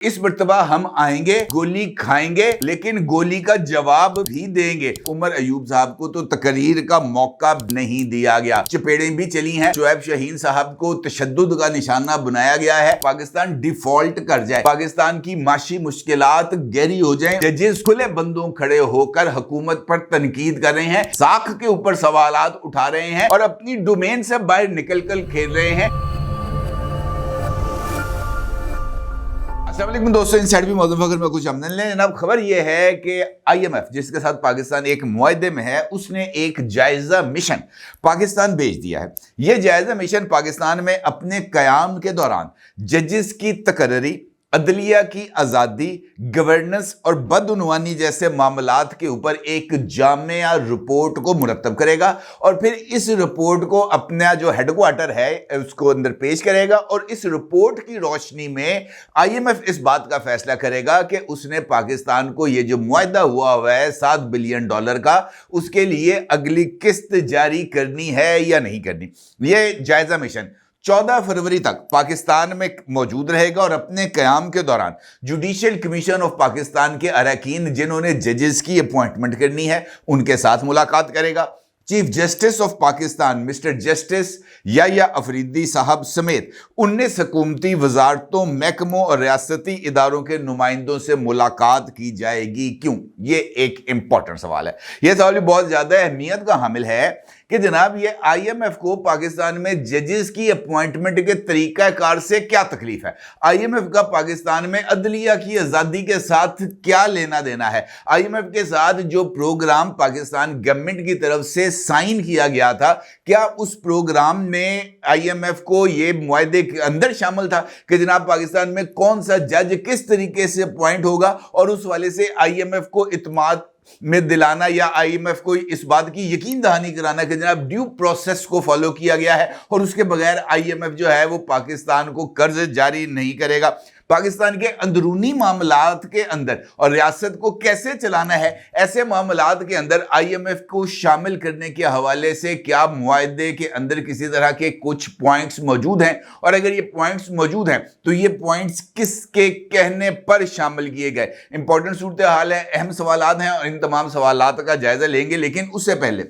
इस मर्तबा हम आएंगे, गोली खाएंगे, लेकिन गोली का जवाब भी देंगे। उमर अयूब साहब को तो तकरीर का मौका नहीं दिया गया, चपेड़ें भी चली हैं। शुएब शाहीन साहब को तशद्दुद का निशाना बनाया गया है। पाकिस्तान डिफॉल्ट कर जाए, पाकिस्तान की माशी मुश्किलात गहरी हो जाए, जजेस खुले बंदों खड़े होकर हुकूमत पर तनकीद कर रहे हैं, साख के ऊपर सवालात उठा रहे हैं और अपनी डोमेन से बाहर निकल कर खेल रहे हैं। अस्सलाम दोस्तों, इनसाइड भी मौजूद में कुछ आमदन लें। जनाब, खबर यह है कि IMF जिसके साथ पाकिस्तान एक मुआहदे में है, उसने एक जायजा मिशन पाकिस्तान भेज दिया है। यह जायजा मिशन पाकिस्तान में अपने कयाम के दौरान जजेस की तकर्री, अदलिया की आज़ादी, गवर्नेंस और बदउनवानी जैसे मामलात के ऊपर एक जामिया रिपोर्ट को मुरतब करेगा और फिर इस रिपोर्ट को अपना जो हेडक्वार्टर है उसको अंदर पेश करेगा और इस रिपोर्ट की रोशनी में IMF इस बात का फैसला करेगा कि उसने पाकिस्तान को ये जो मुआहदा हुआ है $7 बिलियन का, उसके लिए अगली किस्त जारी करनी है या नहीं करनी। ये जायजा मिशन 14 फरवरी तक पाकिस्तान में मौजूद रहेगा और अपने कयाम के दौरान जुडिशियल कमीशन ऑफ पाकिस्तान के अरकान जिन्होंने जजेस की अपॉइंटमेंट करनी है उनके साथ मुलाकात करेगा। Chief justice of Pakistan mister justice Yahya Afridi साहब समेत 19 हुकूमती वजारतों, महकमों और रियासती इदारों के नुमाइंदों से मुलाकात की जाएगी। क्यों? ये एक इंपॉर्टेंट सवाल है। यह सवाल भी बहुत ज्यादा अहमियत का हामिल है कि जनाब ये IMF को पाकिस्तान में जजेस की अपॉइंटमेंट के तरीकाकार से क्या तकलीफ है? IMF का पाकिस्तान में अदलिया की आज़ादी के साथ क्या लेना देना है? IMF के साथ जो प्रोग्राम पाकिस्तान गवर्नमेंट की तरफ से साइन किया गया था, क्या उस प्रोग्राम में IMF को ये मुआहदे के अंदर शामिल था कि जनाब पाकिस्तान में कौन सा जज किस तरीके से अपॉइंट होगा और उस वाले से IMF को इत्मीनान में दिलाना या IMF को इस बात की यकीन दहानी कराना कि जनाब ड्यू प्रोसेस को फॉलो किया गया है और उसके बगैर IMF जो है वो पाकिस्तान को कर्ज जारी नहीं करेगा। पाकिस्तान के अंदरूनी मामलात के अंदर और रियासत को कैसे चलाना है, ऐसे मामलात के अंदर IMF को शामिल करने के हवाले से क्या मुआहदे के अंदर किसी तरह के कुछ पॉइंट्स मौजूद हैं, और अगर ये पॉइंट्स मौजूद हैं तो ये पॉइंट्स किसके कहने पर शामिल किए गए? इंपॉर्टेंट सूरत हाल है, अहम सवालात हैं और इन तमाम सवालात का जायजा लेंगे। लेकिन उससे पहले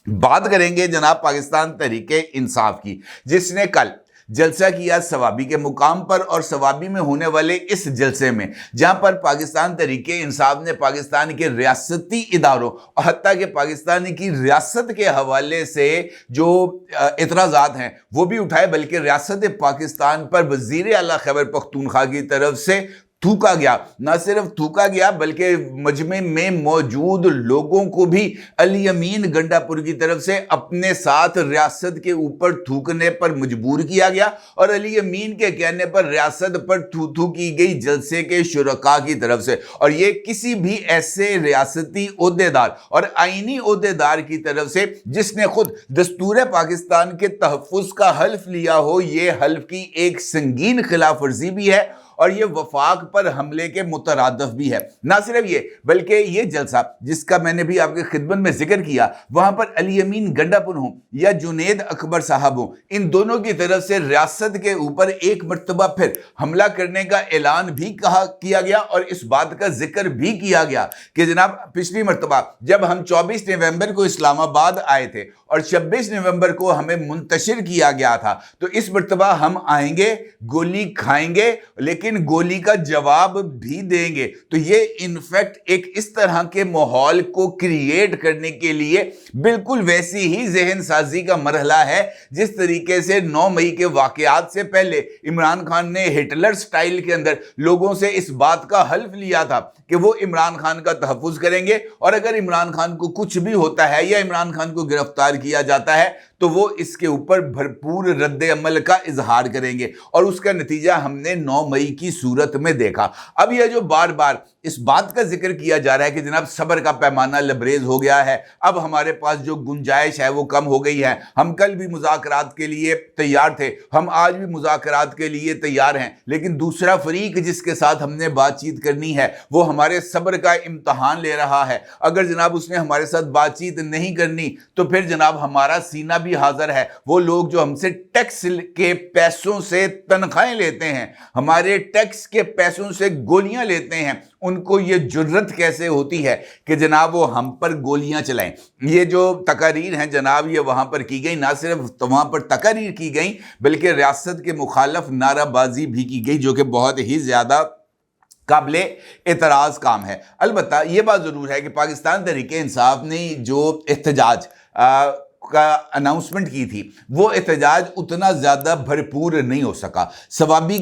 बात करेंगे जनाब पाकिस्तान तहरीके इंसाफ की, जिसने कल जलसा किया सवाबी के मुकाम पर। और सवाबी में होने वाले इस जलसे में जहां पर पाकिस्तान तहरीके इंसाफ ने पाकिस्तान के रियासती इदारों और हत्ता के पाकिस्तान की रियासत के हवाले से जो एतराज़ात हैं वो भी उठाए, बल्कि रियासत पाकिस्तान पर वज़ीर आला खैबर पख्तूनख्वा की तरफ से थूका गया। ना सिर्फ थूका गया बल्कि मजमे में मौजूद लोगों को भी अली अमीन गंडापुर की तरफ से अपने साथ रियासत के ऊपर थूकने पर मजबूर किया गया और अली अमीन के कहने पर रियासत पर थू की गई जलसे के शुरका की तरफ से। और ये किसी भी ऐसे रियासती ओहदेदार और आईनी ओहदेदार की तरफ से जिसने खुद दस्तूर पाकिस्तान के तहफ़्फ़ुज़ का हल्फ लिया हो, ये हल्फ की एक संगीन खिलाफ वर्जी भी है और ये वफाक पर हमले के मुतरादफ भी है। ना सिर्फ ये बल्कि ये जलसा जिसका मैंने भी आपके खिदमत में जिक्र किया, वहां पर अली अमीन गंडापुर हो या जुनेद अकबर साहब हो, इन दोनों की तरफ से रियासत के ऊपर एक मर्तबा फिर हमला करने का ऐलान भी किया गया और इस बात का जिक्र भी किया गया कि जनाब पिछली मर्तबा जब हम 24 नवंबर को इस्लामाबाद आए थे और 26 नवंबर को हमें मुंतशिर किया गया था, तो इस मर्तबा हम आएंगे, गोली खाएंगे, लेकिन गोली का जवाब भी देंगे। तो ये इनफैक्ट एक इस तरह के माहौल को क्रिएट करने के लिए बिल्कुल वैसी ही जहन साजी का मरहला है जिस तरीके से 9 मई के वाकयात से पहले इमरान खान ने हिटलर स्टाइल के अंदर लोगों से इस बात का हल्फ लिया था कि वो इमरान खान का तहफ़्फ़ुज़ करेंगे और अगर इमरान खान को कुछ भी होता है या इमरान खान को गिरफ्तार किया जाता है तो वो इसके ऊपर भरपूर रद्द अमल का इजहार करेंगे। और उसका नतीजा हमने 9 मई की सूरत में देखा। अब यह जो बार बार इस बात का जिक्र किया जा रहा है कि जनाब सब्र का पैमाना लबरेज हो गया है, अब हमारे पास जो गुंजाइश है वो कम हो गई है, हम कल भी मुज़ाकरात के लिए तैयार थे, हम आज भी मुज़ाकरात के लिए तैयार हैं, लेकिन दूसरा फरीक जिसके साथ हमने बातचीत करनी है वो हमारे सब्र का इम्तहान ले रहा है। अगर जनाब उसने हमारे साथ बातचीत नहीं करनी तो फिर जनाब हमारा सीना بھی حاضر ہے، وہ لوگ جو ہم سے ٹیکس کے پیسوں سے تنخواہیں لیتے ہیں، ہمارے ٹیکس کے پیسوں سے گولیاں لیتے ہیں، ان کو یہ جرت کیسے ہوتی ہے کہ جناب وہ ہم پر گولیاں چلائیں؟ یہ جو تقاریر ہیں جناب یہ وہاں پر کی گئی، نہ صرف وہاں پر تقاریر کی گئی بلکہ ریاست کے مخالف نعرہ بازی بھی کی گئی، جو کہ بہت ہی زیادہ قابل اعتراض کام ہے۔ البتہ یہ بات ضرور ہے کہ پاکستان تحریک انصاف نے جو احتجاج کا اناؤنسمنٹ کی تھی وہ احتجاج اتنا زیادہ بھرپور نہیں ہو سکا۔ ثوابی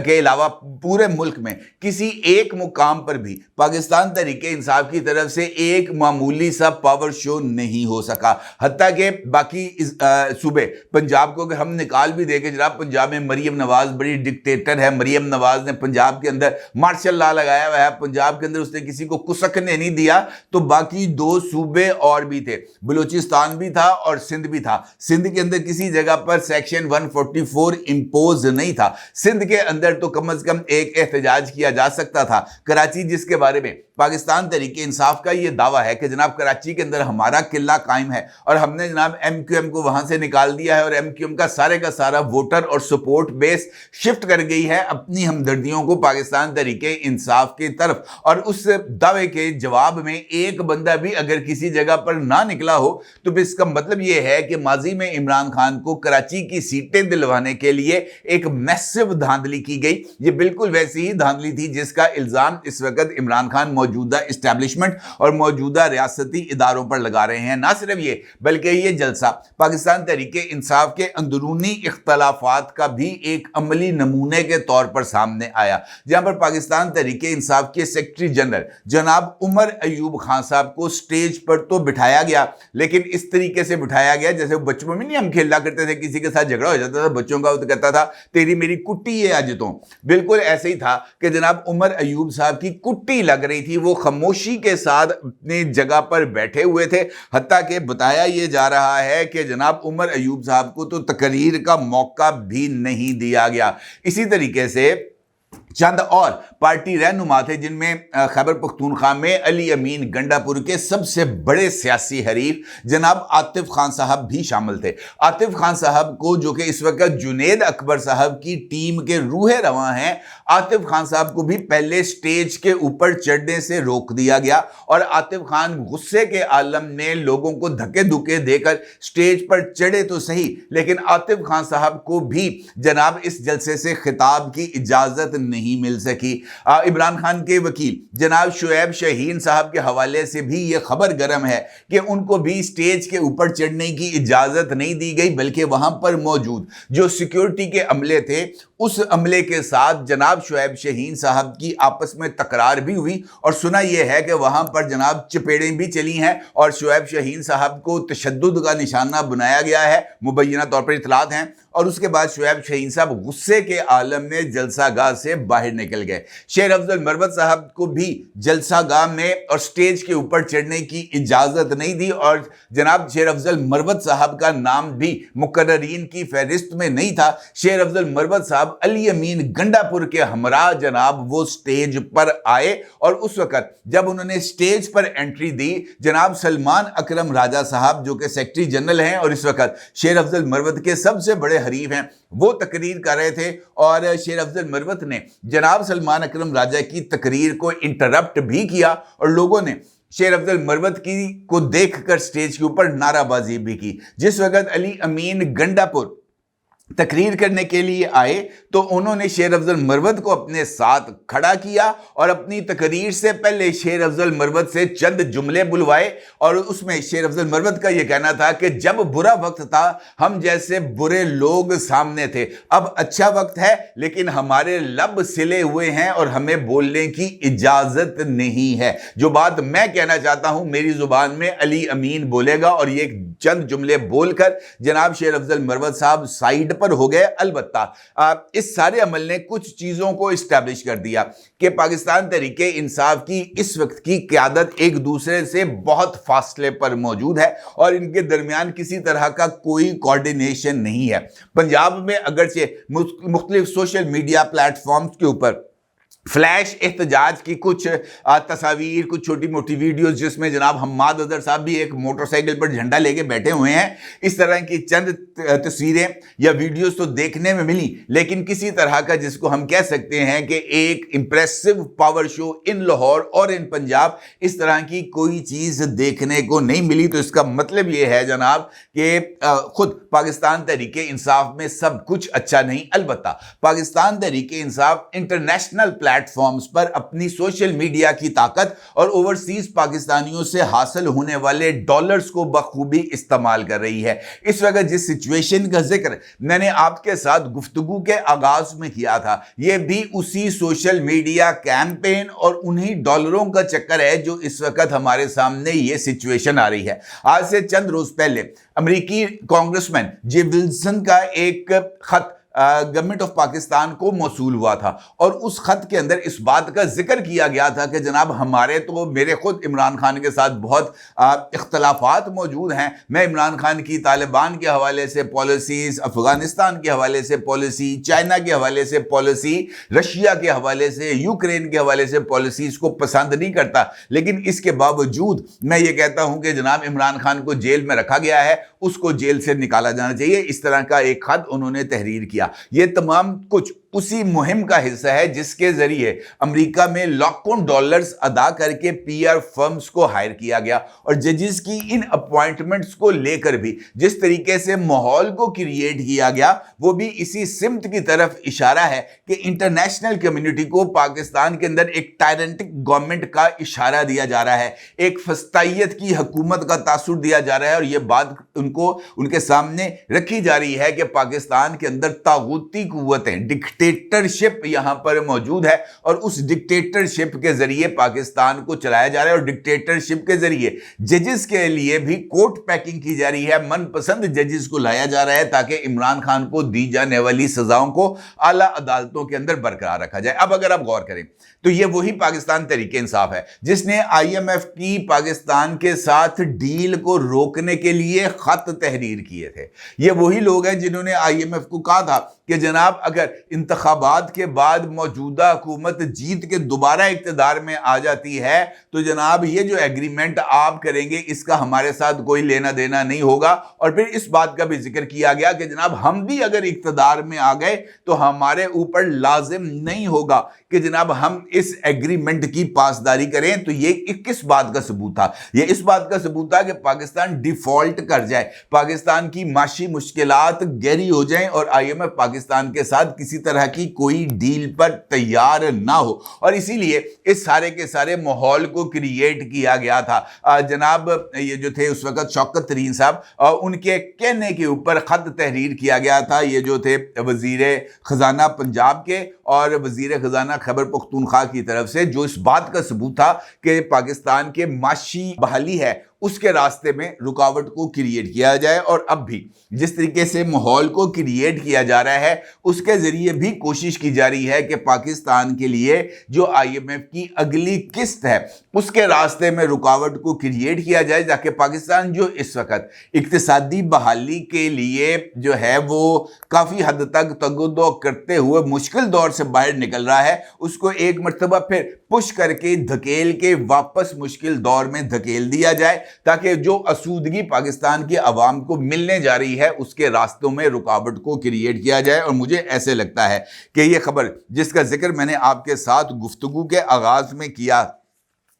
کے علاوہ پورے ملک میں کسی ایک مقام پر بھی پاکستان تحریک انصاف کی طرف سے ایک معمولی سا پاور شو نہیں ہو سکا، حتیٰ کہ باقی صوبے پنجاب کو کہ ہم نکال بھی دے کہ جناب پنجاب میں مریم نواز بڑی ڈکٹیٹر ہے، مریم نواز نے پنجاب کے اندر مارشل لا لگایا ہوا ہے، پنجاب کے اندر اس نے کسی کو کسکنے نہیں دیا، تو باقی دو صوبے اور بھی تھے، بلوچستان بھی تھا اور سندھ بھی تھا۔ سندھ کے اندر کسی جگہ پر سیکشن 144 امپوز نہیں تھا، سندھ کے اندر تو کم از کم ایک احتجاج کیا جا سکتا تھا۔ کراچی جس کے بارے میں پاکستان تحریک انصاف کا یہ دعویٰ ہے کہ جناب کراچی کے اندر ہمارا قلعہ قائم ہے اور ہم نے جناب ایم کیو ایم کو وہاں سے نکال دیا ہے اور ایم کیو ایم کا سارا ووٹر اور سپورٹ بیس شفٹ کر گئی ہے اپنی ہمدردیوں کو پاکستان تحریک انصاف کی طرف، اور اس دعوے کے جواب میں ایک بندہ بھی اگر کسی جگہ پر نہ نکلا ہو تو اس کا مطلب یہ ہے کہ ماضی میں عمران خان کو کراچی کی سیٹیں دلوانے کے لیے ایک میسو دھاندلی کی گئی۔ یہ بالکل ویسی ہی دھاندلی تھی جس کا الزام اس وقت عمران خان موجودہ اسٹیبلشمنٹ اور موجودہ ریاستی اداروں پر لگا رہے ہیں۔ نہ صرف یہ بلکہ یہ جلسہ پاکستان تحریک انصاف کے اندرونی اختلافات کا بھی ایک عملی نمونے کے طور پر سامنے آیا، جہاں پر پاکستان تحریک انصاف کے سیکرٹری جنرل جناب عمر ایوب خان صاحب کو سٹیج پر تو بٹھایا گیا، لیکن اس طریقے سے بٹھایا گیا جیسے بچپن میں نہیں ہم کھیلا کرتے تھے، کسی کے ساتھ جھگڑا ہو جاتا تھا بچوں کا تو کہتا تھا تیری میری کٹی ہے آج تو، بالکل ایسے ہی تھا کہ جناب عمر ایوب صاحب کی کٹی لگ رہی تھی، وہ خاموشی کے ساتھ اپنی جگہ پر بیٹھے ہوئے تھے، حتیٰ کہ بتایا یہ جا رہا ہے کہ جناب عمر ایوب صاحب کو تو تقریر کا موقع بھی نہیں دیا گیا۔ اسی طریقے سے چند اور پارٹی رہنما تھے جن میں خیبر پختونخوا میں علی امین گنڈا پور کے سب سے بڑے سیاسی حریف جناب عاطف خان صاحب بھی شامل تھے۔ عاطف خان صاحب کو جو کہ اس وقت جنید اکبر صاحب کی ٹیم کے روح رواں ہیں، عاطف خان صاحب کو بھی پہلے سٹیج کے اوپر چڑھنے سے روک دیا گیا اور عاطف خان غصے کے عالم میں لوگوں کو دھکے دھکے دے کر سٹیج پر چڑھے تو صحیح، لیکن عاطف خان صاحب کو بھی جناب اس جلسے سے خطاب کی اجازت نہیں مل سکی۔ عمران خان کے وکیل جناب شعیب شاہین صاحب کے حوالے سے بھی یہ خبر گرم ہے کہ ان کو بھی سٹیج کے اوپر چڑھنے کی اجازت نہیں دی گئی، بلکہ وہاں پر موجود جو سیکیورٹی کے عملے تھے اس عملے کے ساتھ جناب شعیب شاہین صاحب کی آپس میں تکرار بھی ہوئی، اور سنا یہ ہے کہ وہاں پر جناب چپیڑیں بھی چلی ہیں اور شعیب شاہین صاحب کو تشدد کا نشانہ بنایا گیا ہے، مبینہ طور پر اطلاعات ہیں، اور اس کے بعد شعیب شاہین صاحب غصے کے عالم میں جلسہ گاہ سے باہر نکل گئے۔ شیر افضل مروت صاحب کو بھی جلسہ گاہ میں اور سٹیج کے اوپر چڑھنے کی اجازت نہیں دی، اور جناب شیر افضل مروت صاحب کا نام بھی مقررین کی فہرست میں نہیں تھا۔ شیر افضل مروت صاحب علی امین گنڈا پور کے ہمراہ جناب وہ سٹیج پر آئے، اور اس وقت جب انہوں نے سٹیج پر انٹری دی، جناب سلمان اکرم راجہ صاحب جو کہ سیکرٹری جنرل ہیں اور اس وقت شیر افضل مروت کے سب سے بڑے حریف ہیں، وہ تقریر کر رہے تھے، اور شیر افضل مروت نے جناب سلمان اکرم راجہ کی تقریر کو انٹرپٹ بھی کیا، اور لوگوں نے شیر افضل مروت کو دیکھ کر سٹیج کے اوپر نعرہ بازی بھی کی۔ جس وقت علی امین گنڈا پور تقریر کرنے کے لیے آئے تو انہوں نے شیر افضل مروت کو اپنے ساتھ کھڑا کیا اور اپنی تقریر سے پہلے شیر افضل مروت سے چند جملے بلوائے، اور اس میں شیر افضل مروت کا یہ کہنا تھا کہ جب برا وقت تھا ہم جیسے برے لوگ سامنے تھے، اب اچھا وقت ہے لیکن ہمارے لب سلے ہوئے ہیں اور ہمیں بولنے کی اجازت نہیں ہے، جو بات میں کہنا چاہتا ہوں میری زبان میں علی امین بولے گا، اور یہ چند جملے بول کر جناب شیر افضل مروت صاحب سائیڈ پر ہو گئے۔ البتہ اس سارے عمل نے کچھ چیزوں کو اسٹیبلش کر دیا کہ پاکستان تحریک انصاف کی اس وقت کی قیادت ایک دوسرے سے بہت فاصلے پر موجود ہے اور ان کے درمیان کسی طرح کا کوئی کوارڈینیشن نہیں ہے۔ پنجاب میں اگرچہ مختلف سوشل میڈیا پلیٹ فارمز کے اوپر फ्लैश एहतजाज की कुछ तस्वीर, कुछ छोटी मोटी वीडियोस जिसमें जनाब हम्माद अजहर साहब भी एक मोटरसाइकिल पर झंडा लेके बैठे हुए हैं, इस तरह की चंद तस्वीरें या वीडियोस तो देखने में मिली, लेकिन किसी तरह का जिसको हम कह सकते हैं कि एक impressive power show in Lahore और इन पंजाब, इस तरह की कोई चीज देखने को नहीं मिली। तो इसका मतलब यह है जनाब कि खुद पाकिस्तान तहरीक इंसाफ में सब कुछ अच्छा नहीं, अलबत्ता पाकिस्तान तहरीक इंसाफ इंटरनेशनल प्लेटफॉर्म्स पर अपनी सोशल मीडिया की ताकत और ओवरसीज पाकिस्तानियों से हासिल होने वाले डॉलर्स को बखूबी इस्तेमाल कर रही है। इस वक्त जिस सिचुएशन का जिक्र मैंने आपके साथ गुफ्तगू के आगाज में किया था, यह भी उसी सोशल मीडिया कैंपेन और उन्हीं डॉलरों का चक्कर है जो इस वक्त हमारे सामने यह सिचुएशन आ रही है। आज से चंद रोज पहले अमेरिकी कांग्रेसमैन जे विल्सन का एक खत गवर्नमेंट ऑफ पाकिस्तान को मौसूल हुआ था और उस खत के अंदर इस बात का जिक्र किया गया था कि जनाब हमारे तो मेरे खुद इमरान खान के साथ बहुत इख्तलाफात मौजूद हैं। मैं इमरान खान की तालिबान के हवाले से पॉलिसीज, अफगानिस्तान के हवाले से पॉलिसी, चाइना के हवाले से पॉलिसी, रशिया के हवाले से, यूक्रेन के हवाले से पॉलिसीज को पसंद नहीं करता, लेकिन इसके बावजूद मैं ये कहता हूं कि जनाब इमरान खान को जेल में रखा गया है, उसको जेल से निकाला जाना चाहिए। इस तरह का एक खत उन्होंने तहरीर किया। ये तमाम कुछ उसी मुहिम का हिस्सा है जिसके जरिए अमेरिका में लाखों डॉलर्स अदा करके पीआर फर्म्स को हायर किया गया और जजेस की इन अपॉइंटमेंट्स को लेकर भी जिस तरीके से माहौल को क्रिएट किया गया, वो भी इसी सिमत की तरफ इशारा है कि इंटरनेशनल कम्युनिटी को पाकिस्तान के अंदर एक टायरेंटिक गवर्नमेंट का इशारा दिया जा रहा है, एक फस्तायत की हुकूमत का तासुर दिया जा रहा है और यह बात उनको उनके सामने रखी जा रही है कि पाकिस्तान के अंदर तागूती कुव्वतें, डिक्टेटरशिप यहां पर मौजूद है और उस डिक्टेटरशिप के जरिए पाकिस्तान को चलाया जा रहा है और डिक्टेटरशिप के जरिए जजेस के लिए भी कोर्ट पैकिंग की जा रही है। मनपसंद जजेस को लाया जा रहा है ताकि इमरान खान को दी जाने वाली सजाओं को आला अदालतों के अंदर बरकरार रखा जाए। अब अगर आप गौर करें तो यह वही पाकिस्तान तहरीक इंसाफ है जिसने आईएमएफ की पाकिस्तान के साथ डील को रोकने के लिए खत तहरीर किए थे। ये वही लोग हैं जिन्होंने आईएमएफ को कहा था कि जनाब अगर इंतखाबात के बाद मौजूदा हुकूमत जीत के दोबारा इक्तदार में आ जाती है तो जनाब ये जो एग्रीमेंट आप करेंगे इसका हमारे साथ कोई लेना देना नहीं होगा। और फिर इस बात का भी जिक्र किया गया कि जनाब हम भी अगर इक्तदार में आ गए तो हमारे ऊपर लाजिम नहीं होगा कि जनाब हम इस एग्रीमेंट की पासदारी करें। तो ये किस बात का सबूत था? ये इस बात का सबूत था कि पाकिस्तान डिफॉल्ट कर जाए, पाकिस्तान की माशी मुश्किलात गहरी हो जाएं और आईएमएफ पाकिस्तान के साथ किसी तरह की कोई डील पर तैयार ना हो। और इसीलिए इस सारे के सारे माहौल को क्रिएट किया गया था। जनाब ये जो थे उस वक्त शौकत तरीन साहब, उनके कहने के ऊपर खत तहरीर किया गया था। ये जो थे वजीर खजाना पंजाब के और वजीर खजाना खैबर पख्तूनख्वा की तरफ से, जो इस बात का सबूत था कि पाकिस्तान के माशी बहाली है उसके रास्ते में रुकावट को क्रिएट किया जाए। और अब भी जिस तरीके से माहौल को क्रिएट किया जा रहा है उसके जरिए भी कोशिश की जा रही है कि पाकिस्तान के लिए जो आईएमएफ की अगली किस्त है उसके रास्ते में रुकावट को क्रिएट किया जाए ताकि पाकिस्तान जो इस वक्त इक्तिसादी बहाली के लिए जो है वो काफ़ी हद तक तगदो करते हुए मुश्किल दौर से बाहर निकल रहा है, उसको एक मरतबा फिर पुश करके धकेल के वापस मुश्किल दौर में धकेल दिया जाए ताकि जो असूदगी पाकिस्तान की आवाम को मिलने जा रही है उसके रास्तों में रुकावट को क्रिएट किया जाए। और मुझे ऐसे लगता है कि ये खबर जिसका जिक्र मैंने आपके साथ गुफ्तगू के आगाज में किया,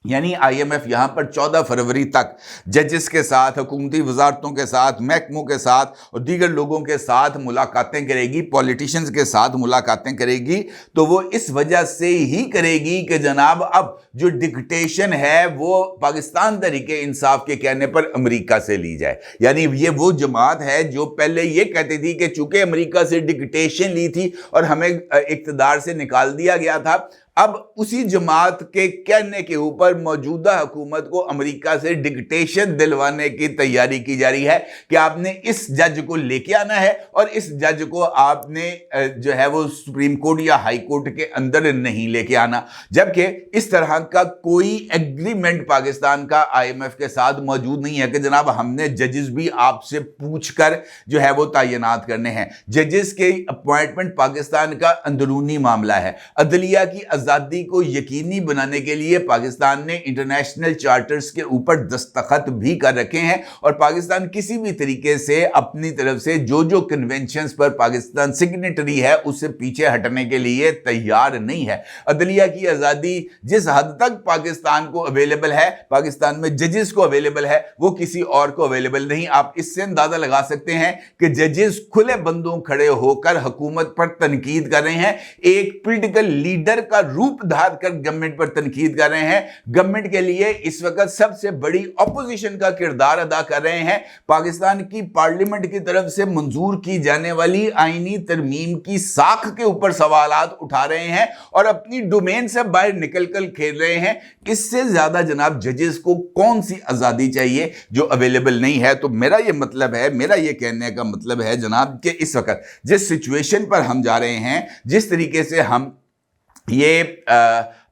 यानी आईएमएफ यहां पर 14 फरवरी तक जजेस के साथ, हुकूमती वजारतों के साथ, महकमों के साथ और दीगर लोगों के साथ मुलाकातें करेगी, पॉलिटिशियंस के साथ मुलाकातें करेगी, तो वो इस वजह से ही करेगी कि जनाब अब जो डिक्टेशन है वो पाकिस्तान तहरीके इंसाफ के कहने पर अमेरिका से ली जाए। यानी ये वो जमात है जो पहले ये कहती थी कि चूंकि अमेरिका से डिक्टेशन ली थी और हमें इक्तदार से निकाल दिया गया था, अब उसी जमात के कहने के ऊपर मौजूदा हुकूमत को अमेरिका से डिक्टेशन दिलवाने की तैयारी की जा रही है कि आपने इस जज को लेके आना है और इस जज को आपने जो है वो सुप्रीम कोर्ट या हाई कोर्ट के अंदर नहीं लेके आना। जबकि इस तरह का कोई एग्रीमेंट पाकिस्तान का आईएमएफ के साथ मौजूद नहीं है कि जनाब हमने जजेस भी आपसे पूछकर जो है वो तैनात करने हैं। जजेस के अपॉइंटमेंट पाकिस्तान का अंदरूनी मामला है, अदलिया की आज़ादी को यकीनी बनाने के लिए पाकिस्तान ने इंटरनेशनल चार्टर्स के ऊपर दस्तखत भी कर रखे हैं और पाकिस्तान किसी भी तरीके से अपनी तरफ से जो कन्वेंशंस पर पाकिस्तान सिग्नेटरी है उससे पीछे हटने के लिए तैयार नहीं है। अदलिया की आज़ादी जिस हद तक पाकिस्तान को अवेलेबल है, पाकिस्तान में जजेस को अवेलेबल है, वो किसी और को अवेलेबल नहीं। आप इससे अंदाजा लगा सकते हैं कि जजेस खुले बंदों खड़े होकर हुकूमत पर तनकीद कर रहे हैं, एक पॉलिटिकल लीडर का रूप धार कर गवर्नमेंट पर तनकीद कर रहे हैं, गवर्नमेंट के लिए इस वक्त सबसे बड़ी ऑपोजिशन का किरदार अदा कर रहे हैं। पाकिस्तान की पार्लियामेंट की तरफ से मंजूर की जाने वाली आईनी तरमीम की साख के ऊपर सवालात उठा रहे हैं और अपनी डोमेन से बाहर निकलकर खेल रहे हैं। इससे ज्यादा जनाब जजेस को कौन सी आजादी चाहिए जो अवेलेबल नहीं है। तो मेरा ये मतलब है, मेरा ये कहने का मतलब है जनाब कि इस वक्त जिस सिचुएशन पर हम जा रहे हैं, जिस तरीके से हम ये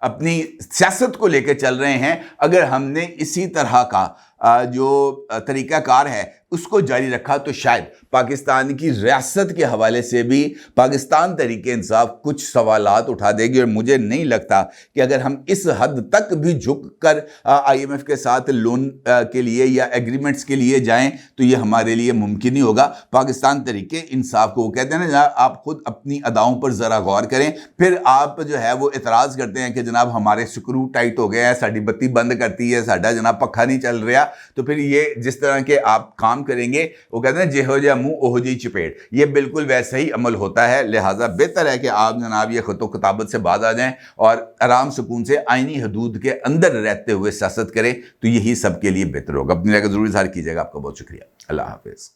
अपनी सियासत को लेकर चल रहे हैं, अगर हमने इसी तरह का जो तरीकाकार है उसको जारी रखा तो शायद पाकिस्तान की रियासत के हवाले से भी पाकिस्तान तहरीक इंसाफ कुछ सवालात उठा देगी। और मुझे नहीं लगता कि अगर हम इस हद तक भी झुक कर IMF के साथ लोन के लिए या एग्रीमेंट्स के लिए जाएं तो ये हमारे लिए मुमकिन ही होगा। पाकिस्तान तहरीक इंसाफ को वो कहते हैं ना, आप खुद अपनी अदाओं पर ज़रा गौर करें, फिर आप जो है वो इतराज़ करते हैं कि जनाब हमारे स्क्रू टाइट हो गए हैं, साड़ी बत्ती बंद करती है, साडा जनाब पक्खा नहीं चल रहा। तो फिर ये जिस तरह के आप काम करेंगे, वो कहते हैं जेहो जा मुंह ओहो जी चपेट, ये बिल्कुल वैसा ही अमल होता है। लिहाजा बेहतर है कि आप जनाब ये खतो किताबत से बाज आ जाएं और आराम सुकून से आईनी हदूद के अंदर रहते हुए सियासत करें, तो यही सबके लिए बेहतर होगा। अपनी राय का जरूर इज़हार कीजिएगा। आपका बहुत शुक्रिया। अल्लाह हाफिज़।